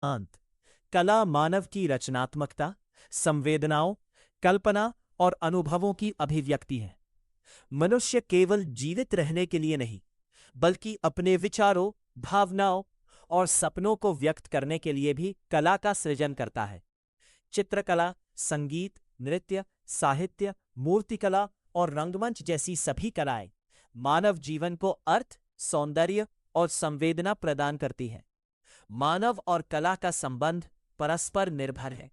अंत कला मानव की रचनात्मकता, संवेदनाओं, कल्पना और अनुभवों की अभिव्यक्ति है। मनुष्य केवल जीवित रहने के लिए नहीं, बल्कि अपने विचारों, भावनाओं और सपनों को व्यक्त करने के लिए भी कला का सृजन करता है। चित्रकला, संगीत, नृत्य, साहित्य, मूर्तिकला और रंगमंच जैसी सभी कलाएं मानव जीवन को अर्थ, सौंदर्य और संवेदना प्रदान करती हैं। मानव और कला का संबंध परस्पर निर्भर है।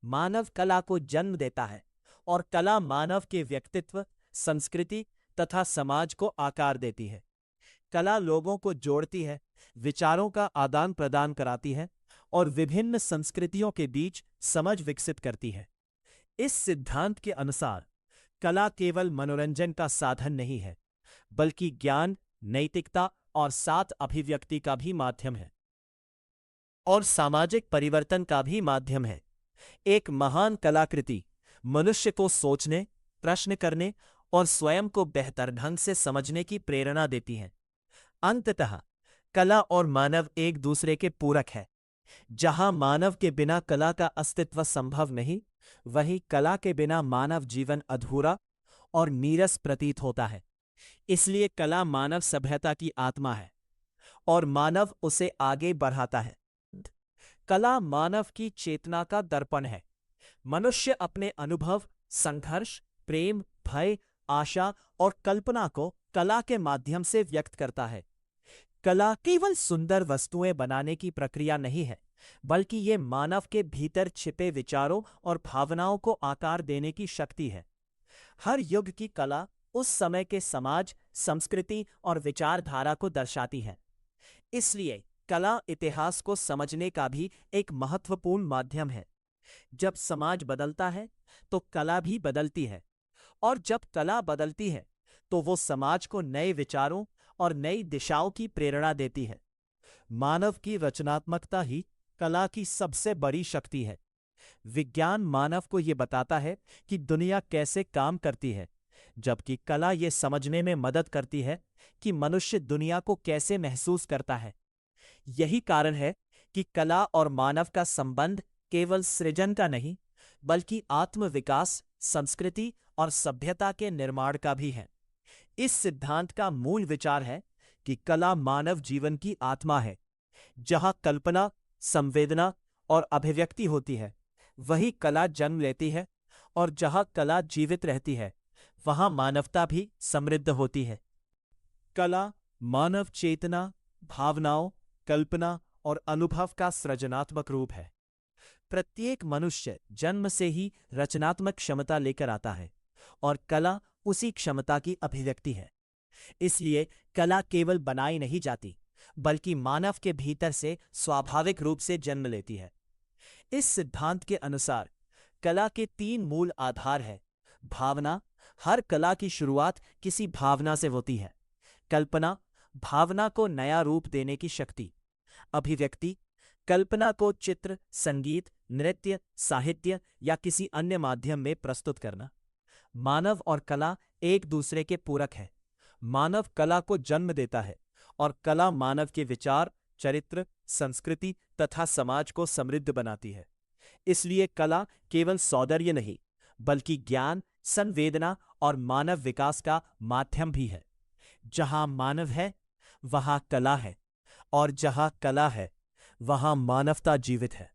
मानव कला को जन्म देता है और कला मानव के व्यक्तित्व, संस्कृति तथा समाज को आकार देती है। कला लोगों को जोड़ती है, विचारों का आदान प्रदान कराती है और विभिन्न संस्कृतियों के बीच समझ विकसित करती है। इस सिद्धांत के अनुसार कला केवल मनोरंजन का साधन नहीं है, बल्कि ज्ञान, नैतिकता और सात अभिव्यक्ति का भी माध्यम है और सामाजिक परिवर्तन का भी माध्यम है। एक महान कलाकृति मनुष्य को सोचने, प्रश्न करने और स्वयं को बेहतर ढंग से समझने की प्रेरणा देती है। अंततः कला और मानव एक दूसरे के पूरक है। जहां मानव के बिना कला का अस्तित्व संभव नहीं, वहीं कला के बिना मानव जीवन अधूरा और नीरस प्रतीत होता है। इसलिए कला मानव सभ्यता की आत्मा है और मानव उसे आगे बढ़ाता है। कला मानव की चेतना का दर्पण है। मनुष्य अपने अनुभव, संघर्ष, प्रेम, भय, आशा और कल्पना को कला के माध्यम से व्यक्त करता है। कला केवल सुंदर वस्तुएं बनाने की प्रक्रिया नहीं है, बल्कि ये मानव के भीतर छिपे विचारों और भावनाओं को आकार देने की शक्ति है। हर युग की कला उस समय के समाज, संस्कृति और विचारधारा को दर्शाती है। इसलिए कला इतिहास को समझने का भी एक महत्वपूर्ण माध्यम है। जब समाज बदलता है, तो कला भी बदलती है, और जब कला बदलती है, तो वो समाज को नए विचारों और नई दिशाओं की प्रेरणा देती है। मानव की रचनात्मकता ही कला की सबसे बड़ी शक्ति है। विज्ञान मानव को ये बताता है कि दुनिया कैसे काम करती है, जबकि कला ये समझने में मदद करती है कि मनुष्य दुनिया को कैसे महसूस करता है। यही कारण है कि कला और मानव का संबंध केवल सृजन का नहीं, बल्कि आत्मविकास, संस्कृति और सभ्यता के निर्माण का भी है। इस सिद्धांत का मूल विचार है कि कला मानव जीवन की आत्मा है। जहां कल्पना, संवेदना और अभिव्यक्ति होती है, वही कला जन्म लेती है, और जहां कला जीवित रहती है, वहां मानवता भी समृद्ध होती है। कला मानव चेतना, भावनाओं, कल्पना और अनुभव का सृजनात्मक रूप है। प्रत्येक मनुष्य जन्म से ही रचनात्मक क्षमता लेकर आता है, और कला उसी क्षमता की अभिव्यक्ति है। इसलिए कला केवल बनाई नहीं जाती, बल्कि मानव के भीतर से स्वाभाविक रूप से जन्म लेती है। इस सिद्धांत के अनुसार कला के तीन मूल आधार हैं। भावना, हर कला की शुरुआत किसी भावना से होती है। कल्पना, भावना को नया रूप देने की शक्ति। अभिव्यक्ति, कल्पना को चित्र, संगीत, नृत्य, साहित्य या किसी अन्य माध्यम में प्रस्तुत करना। मानव और कला एक दूसरे के पूरक है। मानव कला को जन्म देता है, और कला मानव के विचार, चरित्र, संस्कृति तथा समाज को समृद्ध बनाती है। इसलिए कला केवल सौंदर्य नहीं, बल्कि ज्ञान, संवेदना और मानव विकास का माध्यम भी है। जहां मानव है, वहां कला है, और जहां कला है, वहां मानवता जीवित है।